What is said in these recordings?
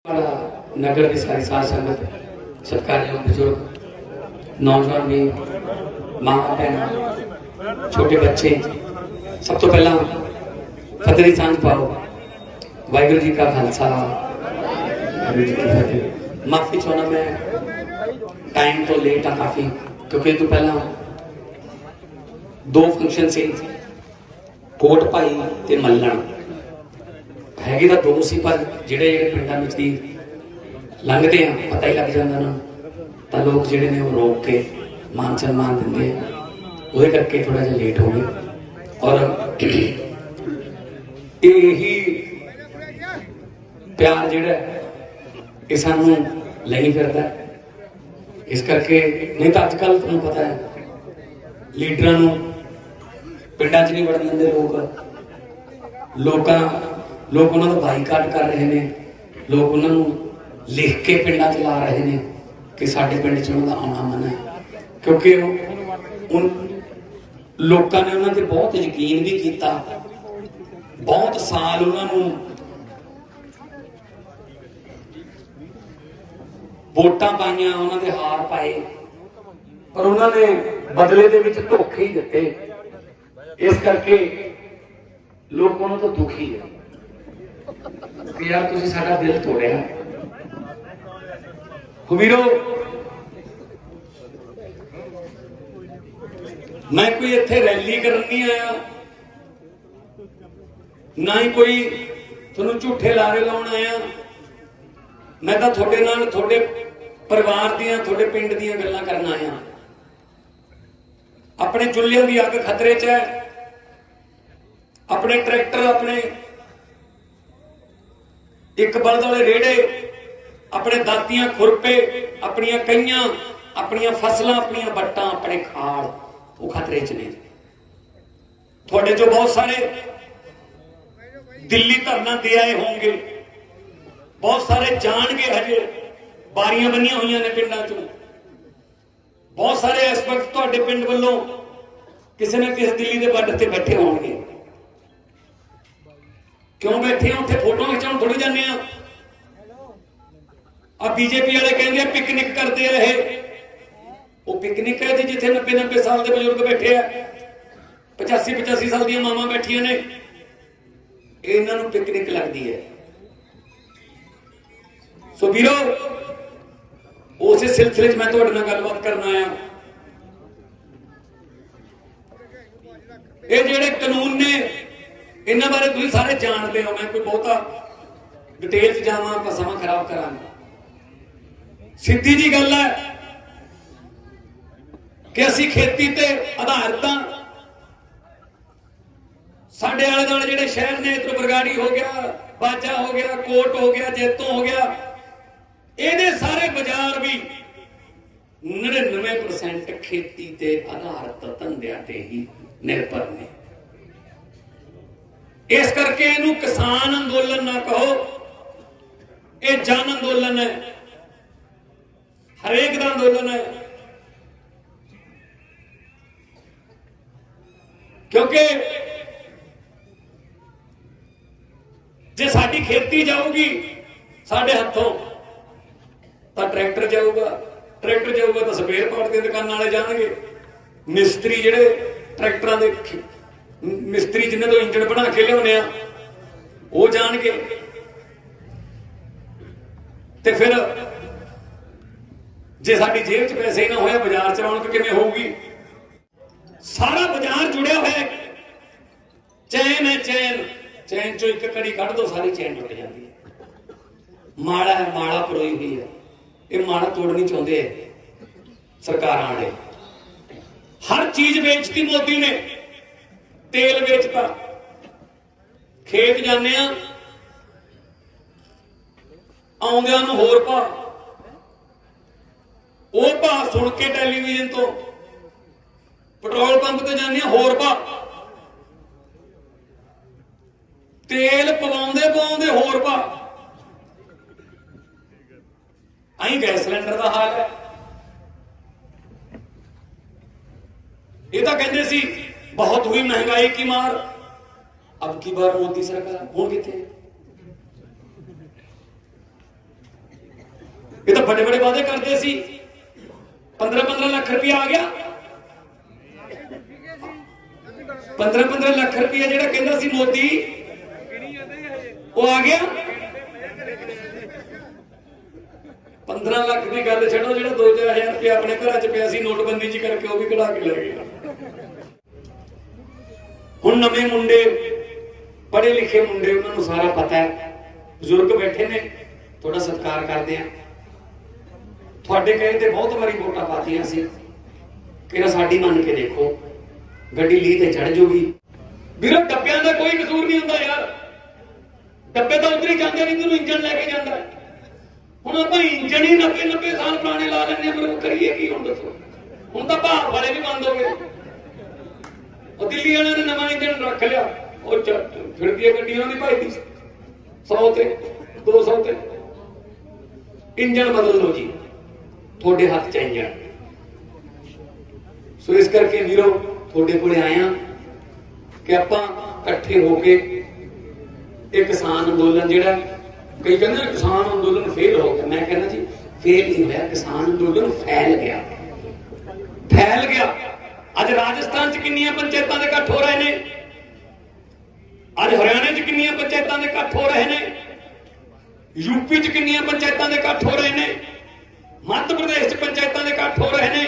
नगर की सारी साध संगत, सत्कारयोग बुजुर्ग, नौजवान भी, माँ भैन, छोटे बच्चे, सब तो पहला फतेह दी सांझ पाओ। वाहिगुरू जी का खालसा, वाहिगुरू जी की फतेह। माफी चाहना मैं टाइम तो लेट हाँ काफ़ी, क्योंकि तो पहला दो फंक्शन से कोट भाई ते मल्लण हैगी तो दो सी, पर जिहड़े जिहड़े पिंडां विच दी लंघते हैं पता ही लग जाता ना, तो लोग जिहड़े ने वो रोक के मान सम्मान देंगे, वो करके थोड़ा जिहा लेट हो गए। और यही प्यार जिहड़ा ये सानू नहीं फिरदा, इस करके नहीं तो अजकल तुहानू पता है लीडरां नू पिंडां च नहीं वड़न दिंदे लोग उन्होंने बाईकाट कर रहे हैं, लोग उन्होंने लिख के पिंडां च ला रहे हैं कि साडे पिंड च उन्होंने आना मना है, क्योंकि उन लोगों ने उन्होंने बहुत यकीन भी किया, बहुत साल उन्होंने वोटां पाइयां, उन्होंने हार पाए, पर उन्होंने बदले दे विच धोखे ही दिते। इस करके लोग उन्होंने तो दुखी है कि यार तुसीं साडा दिल तोड़िया। वीरो, मैं कोई इत्थे रैली करन नहीं आया, ना ही कोई तुहानूं झूठे लारे लाउण आया। मैं तो थोड़े नाल थोड़े परिवार दियां, थोड़े पिंड दियां गल्लां करन आया। अपने चुल्लियां दी अग खतरे च है, अपने ट्रैक्टर, अपने एक बलद वाले रेड़े, अपने दातियां खुरपे, अपनियां कईयां, अपनियां फसलां, अपनियां बट्टां, अपने खाड़, वो खतरे च ने। थोड़े जो बहुत सारे दिल्ली धरना दे आए होंगे, बहुत सारे जानगे, हजे बारियां बनिया हुई ने पिंडां चों। बहुत सारे इस वक्त तुहाडे पिंड वालों किसी न किसी दिल्ली के बॉर्डर से बैठे होंगे। क्यों बैठे हैं? उत्थे फोटो खिंचाउण थोड़ी जाने। अब बीजेपी वाले कहेंगे पिकनिक करते रहे, वो पिकनिक है जी जिथे 90-90 साल के बजुर्ग बैठे हैं, 85-85 साल दी मावां बैठिया ने, इन्हां नूं पिकनिक लगती है। सो वीरो, उस सिलसिले च मैं तुहाडे नाल गलबात करना आया। ये जिहड़े कानून ने, इन्हां बारे तुसीं सारे जानते हो, मैं कोई बहुता डिटेल च जावां तां समां खराब करांगा। सीधी जी गल है कि असीं खेती ते आधारित हां। साडे आले दुआले जिहड़े शहर ने, इधर बरगाड़ी हो गया, बाजा हो गया, कोट हो गया, जैतों हो गया, ये सारे बाजार भी 99% खेती ते आधारित धंधिਆਂ ते ही निर्भर ने। इस करके इनू किसान अंदोलन ना कहो, यह जन अंदोलन है, हरेक का अंदोलन है। क्योंकि जे साडी खेती जाऊगी साडे हथों तो ट्रैक्टर जाऊगा, ट्रैक्टर जाऊगा तो स्पेयर पार्ट की दुकान वाले जाएंगे, मिस्त्री जिहड़े ट्रैक्टरां दे मिस्त्री जिन्हें तो इंजन बना के लिया वो जाएंगे, ते फिर जे साडी जेब च पैसे ही ना होया, बाजार च रौनक किवें होगी? सारा बाजार जुड़िया हुआ है, चैन है, चैन चो एक कड़ी कढ़ दो, सारी चैन टुट जाती है। माड़ा है, माड़ा परोई हुई है, ये माड़ा तोड़नी चाहते हैं सरकारां वाले। हर चीज बेचती मोदी ने, तेल बेचता, खेत जाने आउंदियां नूं होर भाव, वो भाव सुन के टेलीविजन तो, पेट्रोल पंप ते जाने होर भाव, तेल पवाउंदे पवाउंदे होर भाव। अहीं गैस सिलेंडर का हाल है। ये तो कहते सी बहुत हुई महंगाई की मार, अब की बार मोदी सरकार हुण किथे? ये तो बड़े बड़े वादे करते सी, 15-15 लाख रुपया आ गया। 15-15 लाख रुपया ਜਿਹੜਾ ਕਹਿੰਦਾ ਸੀ ਮੋਦੀ ਉਹ ਆ ਗਿਆ। 15 ਲੱਖ ਦੀ ਗੱਲ ਛੱਡੋ, ਜਿਹੜਾ 2-4000 ਰੁਪਇਆ ਆਪਣੇ ਘਰਾਂ 'ਚ ਪਿਆ ਸੀ ਨੋਟਬੰਦੀ ਜੀ ਕਰਕੇ ਉਹ ਵੀ ਕਢਾ ਕੇ ਲੈ ਗਏ। ਹੁਣ ਨਵੇਂ ਮੁੰਡੇ ਪੜ੍ਹੇ ਲਿਖੇ ਮੁੰਡੇ ਉਹਨਾਂ ਨੂੰ ਸਾਰਾ ਪਤਾ ਹੈ, ਬਜ਼ੁਰਗ ਬੈਠੇ ਨੇ, ਥੋੜਾ ਸਤਿਕਾਰ ਕਰਦੇ ਆ। ਤੁਹਾਡੇ ਕਹੇ ਤੇ ਬਹੁਤ ਵਾਰੀ ਵੋਟਾਂ ਪਾਤੀਆਂ ਸੀ ਕਿ ਸਾਡੀ ਮੰਨ ਕੇ ਦੇਖੋ ਗੱਡੀ ਲੀ ਤੇ ਚੜ ਜੂਗੀ। ਵੀਰੋ ਡੱਬਿਆਂ ਦਾ ਕੋਈ ਕਸੂਰ ਨਹੀਂ ਹੁੰਦਾ ਯਾਰ, ਡੱਬੇ ਤਾਂ ਉਧਰ ਹੀ ਜਾਂਦੇ ਨਹੀਂ, ਤੈਨੂੰ ਇੰਜਣ ਲੈ ਕੇ ਜਾਂਦਾ। ਹੁਣ ਆਪਾਂ ਇੰਜਣ ਹੀ 90 ਸਾਲ ਪੁਰਾਣੇ ਲਾ ਲੈਂਦੇ ਹਾਂ, ਪਰ ਕਰੀਏ ਕੀ ਹੁਣ ਦੱਸੋ। ਹੁਣ ਤਾਂ ਭਾਰਤ ਵਾਲੇ ਵੀ ਬੰਦ ਹੋ ਗਏ, ਉਹ ਦਿੱਲੀ ਵਾਲਿਆਂ ਨੇ ਨਵਾਂ ਇੰਜਣ ਰੱਖ ਲਿਆ, ਉਹ ਫਿਰਦੀ ਗੱਡੀ ਉਹਨਾਂ ਦੀ ਭਾਈ ਦੀ 100 ਤੇ 200 ਤੇ। ਇੰਜਣ ਬਦਲ ਲਓ ਜੀ, ਤੁਹਾਡੇ ਹੱਥ ਚ ਇੰਜਣ। ਸੋ ਇਸ ਕਰਕੇ ਵੀਰੋ ਤੁਹਾਡੇ ਕੋਲੇ ਆਇਆ ਕਿ ਆਪਾਂ ਇਕੱਠੇ ਹੋ ਕੇ ਇਹ ਕਿਸਾਨ ਅੰਦੋਲਨ ਜਿਹੜਾ, ਕਈ ਕਹਿੰਦੇ ਨੇ ਕਿਸਾਨ ਅੰਦੋਲਨ ਫੇਲ ਹੋ ਗਿਆ, ਮੈਂ ਕਹਿੰਦਾ ਜੀ ਫੇਲ ਨਹੀਂ ਹੋਇਆ, ਕਿਸਾਨ ਅੰਦੋਲਨ ਫੈਲ ਗਿਆ, ਫੈਲ ਗਿਆ। ਅੱਜ ਰਾਜਸਥਾਨ ਚ ਕਿੰਨੀਆਂ ਪੰਚਾਇਤਾਂ ਦੇ ਇਕੱਠ ਹੋ ਰਹੇ ਨੇ, ਅੱਜ ਹਰਿਆਣੇ ਚ ਕਿੰਨੀਆਂ ਪੰਚਾਇਤਾਂ ਦੇ ਇਕੱਠ ਹੋ ਰਹੇ ਨੇ, यूपी च किन्नियां पंचायतां दे इकट्ठ हो रहे ने, मध्य प्रदेश च पंचायतां दे इकट्ठ हो रहे ने।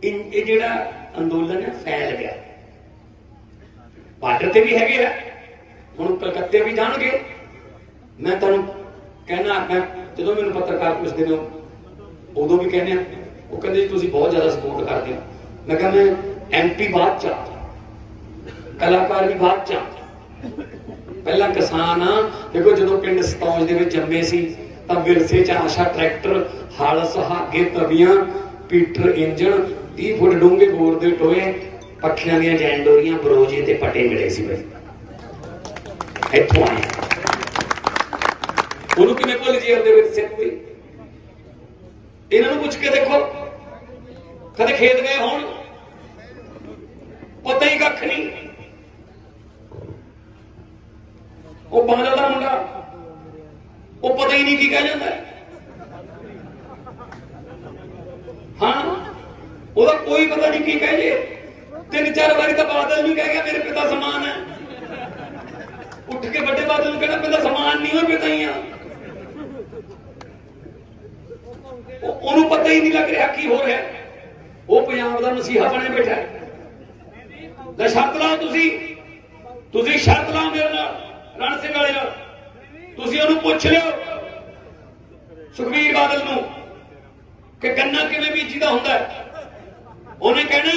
ये जिहड़ा अंदोलन है फैल गया, बार्डर ते भी हैगे आ, हुण कलकत्ते भी जाणगे। मैं तुहानूं कहना मैं जदों मैनूं पत्रकार पुछदे ने उदों भी कहने, वो कहंदे तुसीं बहुत ज्यादा सपोर्ट करदे हो। मैं कहा मैं MP बाद च, कलाकार भी बाद च, पहला किसान हाँ। देखो जो पिंड सतौज दे विच जम्मे सी तां विरसे च आशा ट्रैक्टर, हल सुहागे तवियां, पीटर इंजन, 30 फुट डूंगे बोर दे टोए, पखियां दीयां जैंडोरियां, बरोजे ते पटे मिले सी बई। इत्थों आए उहनूं किवें भुल जी अपने विरसे कोई। इन्हां नूं पुछ के देखो कदे खेत गए होण, पता ही कख नहीं। वो बादल का मुंडा वो पता ही नहीं की कह जाता है, हाँ वो कोई पता नहीं की कह जे। 3-4 बारी तो बादल भी कह गया मेरे पिता समान है, उठ के बड़े बादल कहना पिता समान नहीं हो, पिता ही ओनू पता ही नहीं लग रहा की हो रहा है। वो पंजाब का मसीहा बने बैठा है। शर्त लाओ तुसी शर्त लाओ मेरे नाल रण सिंह वाले नाल, तुसी ओनू पुछ लियो सुखबीर बादल नूं कि गन्ना किवें बीजीदा हुंदा है। उन्हें कहना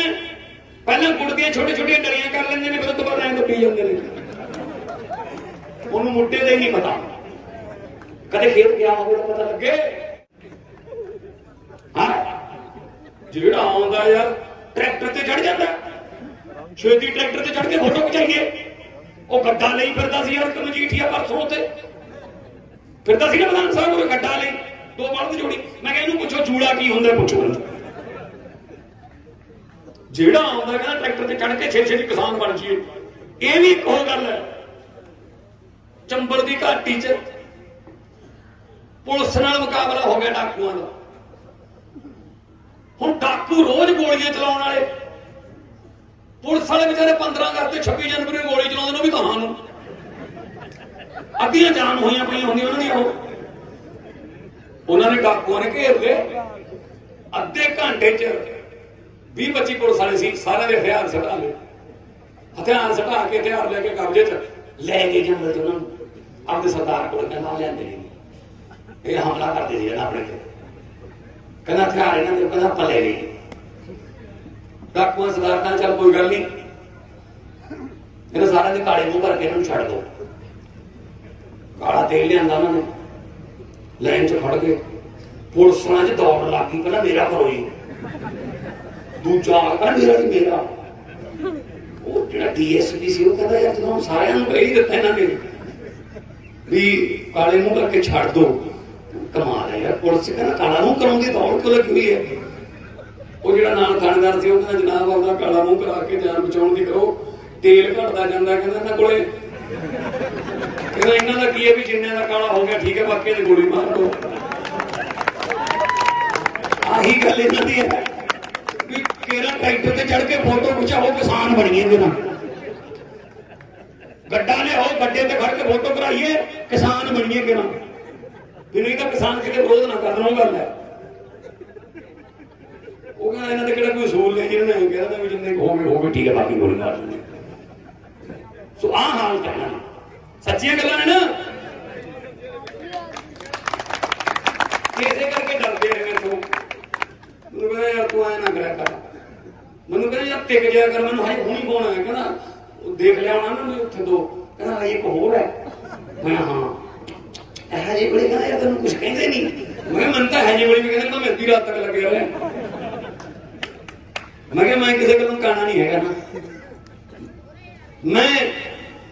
पहले गुड़ दी छोटी छोटी डरियां कर लेंदे ने, फिर उस तो बाद ऐं पी जांदे ने। उन्होंने मुद्दे का ही नहीं पता, कदे खेत गया होवे तो पता लगे। हाँ जिहड़ा आउंदा यार ट्रैक्टर ते चढ़ जाता, छेती ट्रैक्टर ते चढ़ के फोटो खिचाइए। वो गड्ढा नहीं फिरदा सी यार मजीठिया परसों ते फिरदा सी ना प्रधान साहब, वो गड्ढा नहीं 2 बल्द जोड़ी। मैं कहूं पुछो जूड़ा की हुंदा, पुछो जेड़ा आउंदा कहना ट्रैक्टर ते चढ़ के छे किसान बन जाइए। ये भी एक होर गल है, चंबल की घाटी च पुलिस नाल मुकाबला हो गया डाकुआं दा। हुण डाकू रोज गोलियां चलाउण वाले, पुलिस वाले बेचारे 15 अगस्त 26 जनवरी को गोली चलाउंदे ने, भी कहां अद्धियां जान होईयां पईयां होंदियां उन्हां दी। उन्होंने डाकुआं ने घेर लिया, अद्धे घंटे च 20-25 पुलिस वाले सी, सारे दे हथियार सटा ले, हथियार सटा के हथियार लेके कब्जे च लै गए जंगल च। उन्होंने अपने सरदार को कहना लियाते ये हमला करते थे अपने ते, कहना हथियार इन्हां दे, कहना आपां लै लईए। डाकुआं सरदार कहना चल कोई गल नहीं, इन्हां सारिआं दे काले मूंह करके इन्हां नूं छड्ड दो। काला तेल लिआंदा उन्होंने, लाइन च खड़ गए, पुलिस च दौड़ लग गई, कहना मेरा करो जी, दूजा कहना मेरा नहीं मेरा। वो जो DSP सी वो कहता यार जो सारिआं नूं कही दित्ता इन्हां ने भी काले मूंह करके छड्ड दो। कमाल है यार, पुलिस कहना काला मूंह कराउण दी दौड़ क्यों लगी हुई है। वो जो नाल थानेदार सी वो कहना जनाब आपदा काला मूंह करा के जान बचाउण दी करो, तेल घटदा जांदा, कहंदा इन्हां कोले कहना इन्हां दा की है भी जिन्ने दा काला हो गया ठीक है, बाकी दी गोली मार दो। आही गल इन्हां दी है कि केरा ट्रैक्टर ते चढ़ के फोटो खिचाओ किसान बनिए कि ना, गड्ढा ले हो गड्ढे ते खड़ के फोटो कराइए किसान बनिए कि ना, नहीं तो किसान किते विरोध ना करना गल है। वो कहना इन्हां दे किहड़ा कोई असूल है जिन्होंने कहना भी जिन्ने हो गए ठीक है बाकी गोली मार देंगे। सो आ हाल कहना सच्चियां गल्लां ने ना, कैसे करके डरते हैं मेरे को। मैनूं कहना यार तू ऐ ना करा कर, मैनूं कहना यार टिक जाया कर, मैनूं हाई हुणी फोन आया कहना देख लिया होना ना मैं उत्थे दो, कहना हाई एक होर है, मैं हाँ है जी बड़े, कहना यार तेनों कुछ कहते नहीं, मैं मनता है जी बड़ी भी कहना मैं अद्धी रात तक लगे रहे, मैं किसी गलों काना नहीं है ना, मैं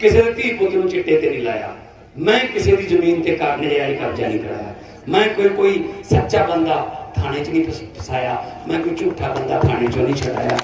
किसी धी पुत नूं चिट्टे ते नहीं लाया, मैं किसी की जमीन ते नजायज कब्जा नहीं कराया, मैं कोई सच्चा बंदा थाने च नहीं फसाया, मैं कोई झूठा बंदा थाने चो नहीं छड़ाया।